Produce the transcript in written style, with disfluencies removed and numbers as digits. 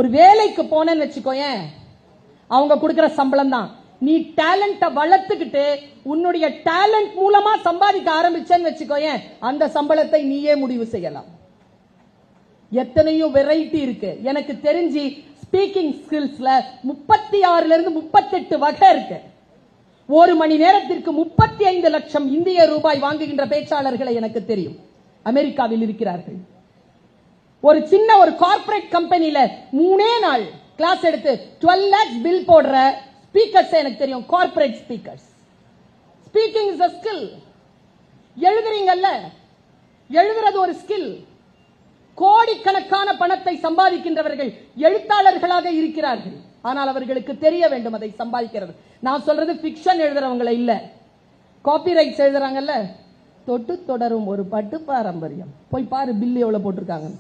ஒரு வேலைக்கு போனேன்னு வச்சுக்கோயேன், அவங்க கொடுக்கிற சம்பளம் தான். நீ டேலண்ட வளர்த்துக்கிட்டு உன்னுடைய டேலண்ட் மூலமா சம்பாதிக்க ஆரம்பிச்சேன்னு வச்சுக்கோயேன், அந்த சம்பளத்தை நீயே முடிவு செய்யலாம். எத்தனையோ வெரைட்டி இருக்கு. எனக்கு தெரிஞ்சு ஸ்பீக்கிங் ஸ்கில்ஸ்ல 36 இருந்து 38 வகை இருக்கு. ஒரு மணி நேரத்திற்கு 35 லட்சம் இந்திய ரூபாய் வாங்குகின்ற பேச்சாளர்களை எனக்கு தெரியும். அமெரிக்காவில் இருக்கிறார்கள். ஒரு சின்ன ஒரு கார்ப்பரேட் கம்பெனில 3 நாள் கிளாஸ் எடுத்து 12 lakhs பில் போடுற ஸ்பீக்கர்ஸ் எனக்கு தெரியும். Corporate speakers. Speaking is a skill. எழுதுறீங்கல்ல, எழுதுறது ஒரு ஸ்கில். கோடிக்கணக்கான பணத்தை சம்பாதிக்கின்றவர்கள் எழுத்தாளர்களாக இருக்கிறார்கள். ஆனால் அவர்களுக்கு தெரிய வேண்டும் அதை சம்பாதிக்கிறது. நான் சொல்றது ஃபிக்ஷன் எழுதுறவங்களை இல்ல, காப்பிரைட்ஸ் எழுதுறாங்கல்ல, தொட்டு தொடரும் ஒரு பட்டு பாரம்பரியம். போய் பாரு பில் எவ்வளவு போட்டிருக்காங்க.